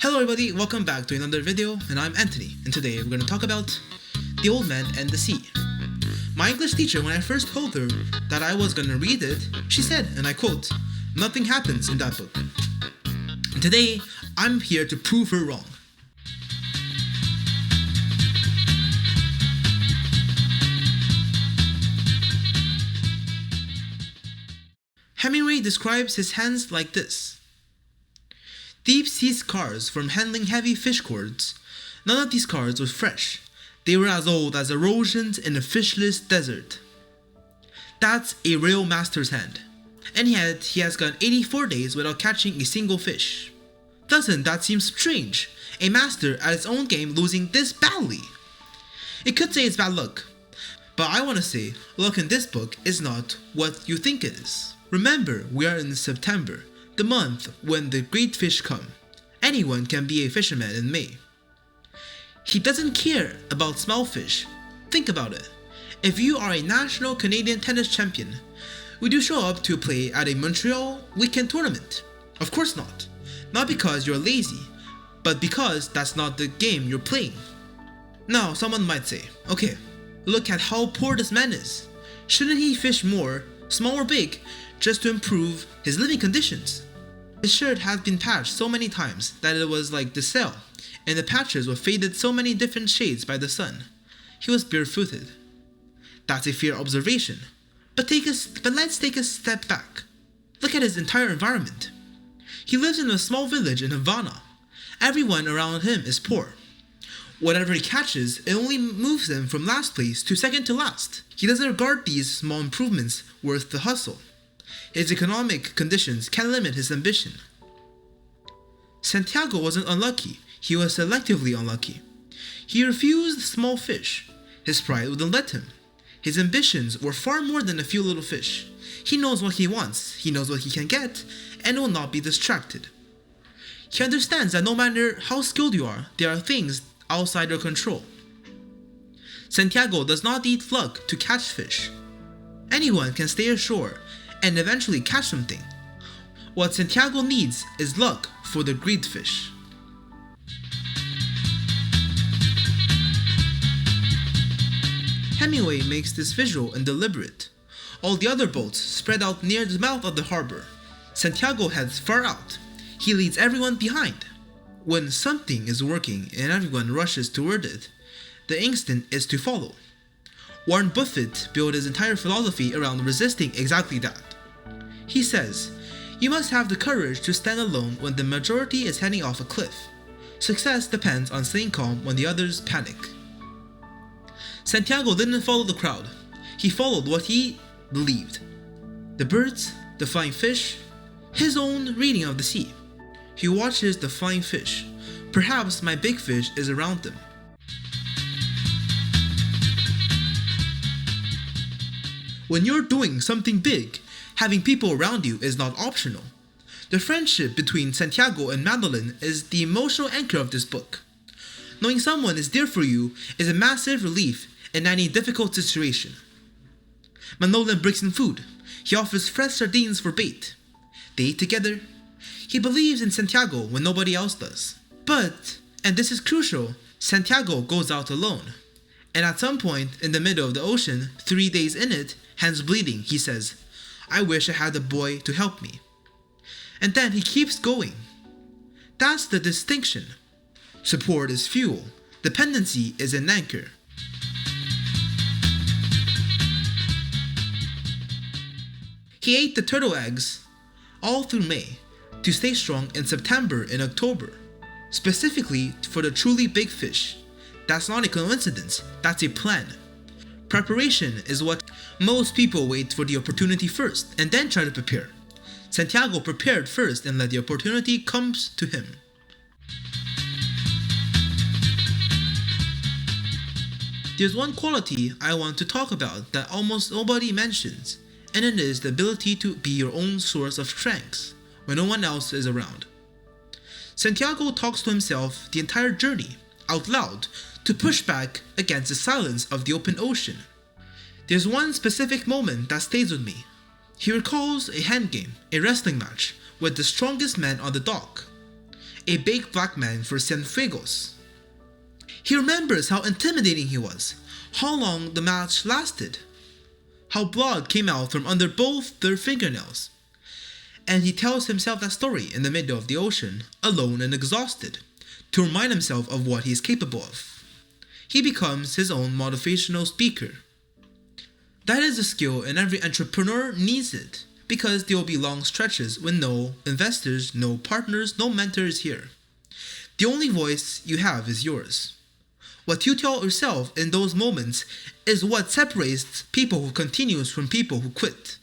Hello everybody, welcome back to another video, and I'm Anthony, and today we're going to talk about The Old Man and the Sea. My English teacher, when I first told her that I was going to read it, she said, and I quote, "Nothing happens in that book." And today, I'm here to prove her wrong. Hemingway describes his hands like this. Deep sea scars from handling heavy fish cords. None of these scars were fresh. They were as old as erosions in a fishless desert. That's a real master's hand. And yet, he has gone 84 days without catching a single fish. Doesn't that seem strange? A master at his own game losing this badly. It could say it's bad luck. But I want to say, luck in this book is not what you think it is. Remember, we are in September, the month when the great fish come. Anyone can be a fisherman in May. He doesn't care about small fish. Think about it. If you are a national Canadian tennis champion, would you show up to play at a Montreal weekend tournament? Of course not. Not because you're lazy, but because that's not the game you're playing. Now, someone might say, okay, look at how poor this man is. Shouldn't he fish more, small or big, just to improve his living conditions? His shirt had been patched so many times that it was like the cell, and the patches were faded so many different shades by the sun. He was barefooted. That's a fair observation. But let's take a step back. Look at his entire environment. He lives in a small village in Havana. Everyone around him is poor. Whatever he catches, it only moves him from last place to second to last. He doesn't regard these small improvements worth the hustle. His economic conditions can limit his ambition. Santiago wasn't unlucky, he was selectively unlucky. He refused small fish. His pride wouldn't let him. His ambitions were far more than a few little fish. He knows what he wants, he knows what he can get, and will not be distracted. He understands that no matter how skilled you are, there are things outside your control. Santiago does not need luck to catch fish. Anyone can stay ashore and eventually catch something. What Santiago needs is luck for the great fish. Hemingway makes this visual and deliberate. All the other boats spread out near the mouth of the harbor. Santiago heads far out. He leads everyone behind. When something is working and everyone rushes toward it, the instinct is to follow. Warren Buffett built his entire philosophy around resisting exactly that. He says, "You must have the courage to stand alone when the majority is heading off a cliff. Success depends on staying calm when the others panic." Santiago didn't follow the crowd. He followed what he believed. The birds, the flying fish, his own reading of the sea. He watches the flying fish. Perhaps my big fish is around them. When you're doing something big, having people around you is not optional. The friendship between Santiago and Madeline is the emotional anchor of this book. Knowing someone is there for you is a massive relief in any difficult situation. Madeline brings in food. He offers fresh sardines for bait. They eat together. He believes in Santiago when nobody else does. But, and this is crucial, Santiago goes out alone. And at some point in the middle of the ocean, 3 days in it, hands bleeding, he says, "I wish I had a boy to help me." And then he keeps going. That's the distinction. Support is fuel. Dependency is an anchor. He ate the turtle eggs all through May to stay strong in September and October, specifically for the truly big fish. That's not a coincidence, that's a plan. Preparation is what most people wait for the opportunity first and then try to prepare. Santiago prepared first and let the opportunity come to him. There's one quality I want to talk about that almost nobody mentions, and it is the ability to be your own source of strength when no one else is around. Santiago talks to himself the entire journey, out loud, to push back against the silence of the open ocean. There's one specific moment that stays with me. He recalls a hand game, a wrestling match, with the strongest man on the dock. a big black man for Cienfuegos. He remembers how intimidating he was, how long the match lasted, how blood came out from under both their fingernails. And he tells himself that story in the middle of the ocean, alone and exhausted, to remind himself of what he is capable of. He becomes his own motivational speaker. That is a skill, and every entrepreneur needs it, because there will be long stretches when no investors, no partners, no mentors here. The only voice you have is yours. What you tell yourself in those moments is what separates people who continue from people who quit.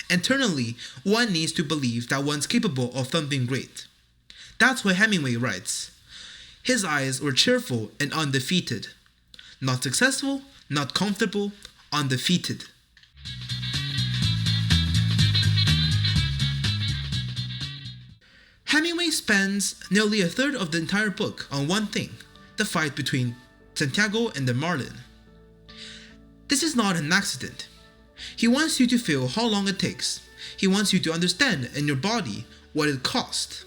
Internally, one needs to believe that one's capable of something great. That's why Hemingway writes, "His eyes were cheerful and undefeated. Not successful, not comfortable, undefeated." Hemingway spends nearly a third of the entire book on one thing, the fight between Santiago and the Marlin. This is not an accident. He wants you to feel how long it takes. He wants you to understand in your body what it cost.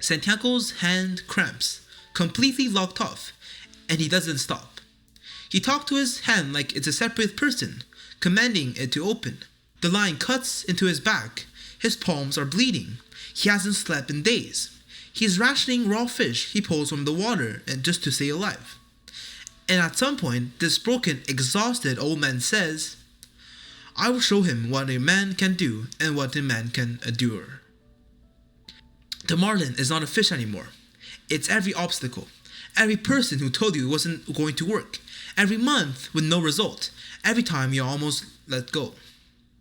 Santiago's hand cramps, completely locked off, and he doesn't stop. He talks to his hand like it's a separate person, commanding it to open. The line cuts into his back. His palms are bleeding. He hasn't slept in days. He's rationing raw fish he pulls from the water and just to stay alive. And at some point, this broken, exhausted old man says, "I will show him what a man can do and what a man can endure." The marlin is not a fish anymore. It's every obstacle, every person who told you it wasn't going to work, every month with no result, every time you almost let go.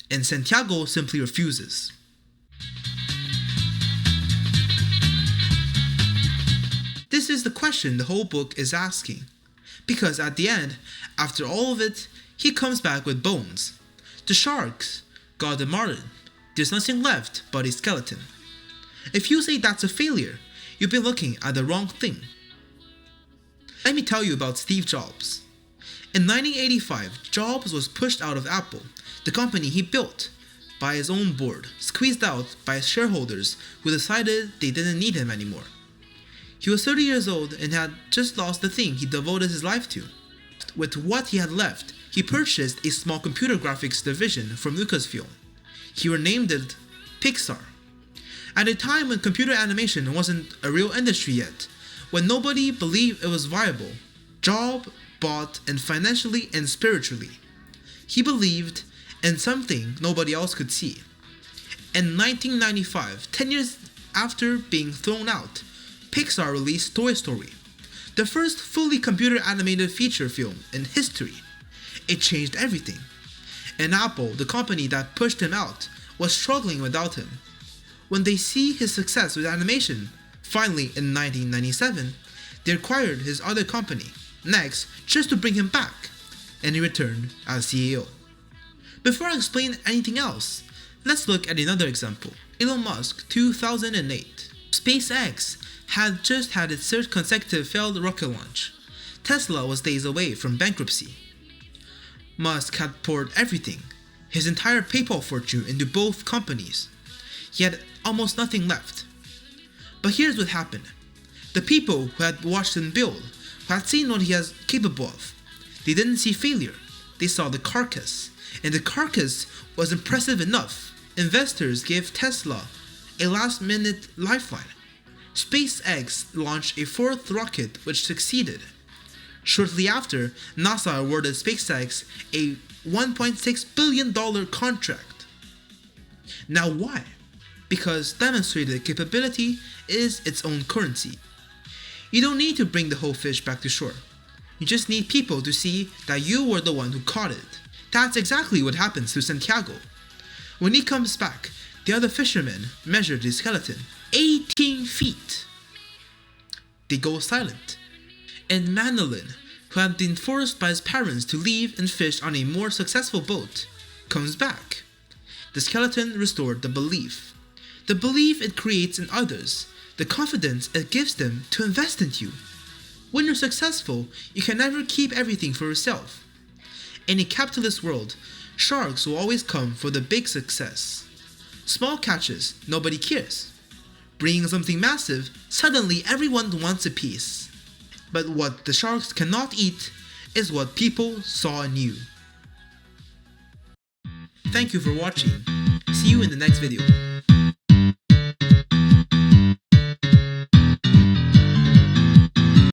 And Santiago simply refuses. This is the question the whole book is asking. Because at the end, after all of it, he comes back with bones. The sharks got the marlin. There's nothing left but a skeleton. If you say that's a failure, you've been looking at the wrong thing. Let me tell you about Steve Jobs. In 1985, Jobs was pushed out of Apple, the company he built, by his own board, squeezed out by his shareholders who decided they didn't need him anymore. He was 30 years old and had just lost the thing he devoted his life to. With what he had left, he purchased a small computer graphics division from Lucasfilm. He renamed it Pixar. At a time when computer animation wasn't a real industry yet, when nobody believed it was viable, Jobs bought in financially and spiritually. He believed in something nobody else could see. In 1995, 10 years after being thrown out, Pixar released Toy Story, the first fully computer animated feature film in history. It changed everything. And Apple, the company that pushed him out, was struggling without him. When they see his success with animation, finally in 1997, they acquired his other company, Next, just to bring him back, and he returned as CEO. Before I explain anything else, let's look at another example. Elon Musk, 2008. SpaceX had just had its third consecutive failed rocket launch. Tesla was days away from bankruptcy. Musk had poured everything, his entire PayPal fortune, into both companies. He had almost nothing left. But here's what happened. The people who had watched him build, who had seen what he was capable of, they didn't see failure. They saw the carcass. And the carcass was impressive enough. Investors gave Tesla a last-minute lifeline. SpaceX launched a fourth rocket which succeeded. Shortly after, NASA awarded SpaceX a $1.6 billion contract. Now why? Because demonstrated capability is its own currency. You don't need to bring the whole fish back to shore. You just need people to see that you were the one who caught it. That's exactly what happens to Santiago. When he comes back, the other fishermen measure the skeleton, 18 feet. They go silent. And Manolin, who had been forced by his parents to leave and fish on a more successful boat, comes back. The skeleton restored the belief. The belief it creates in others, the confidence it gives them to invest in you. When you're successful, you can never keep everything for yourself. In a capitalist world, sharks will always come for the big success. Small catches, nobody cares. bringing something massive, suddenly everyone wants a piece. But what the sharks cannot eat is what people saw in you. Thank you for watching. See you in the next video.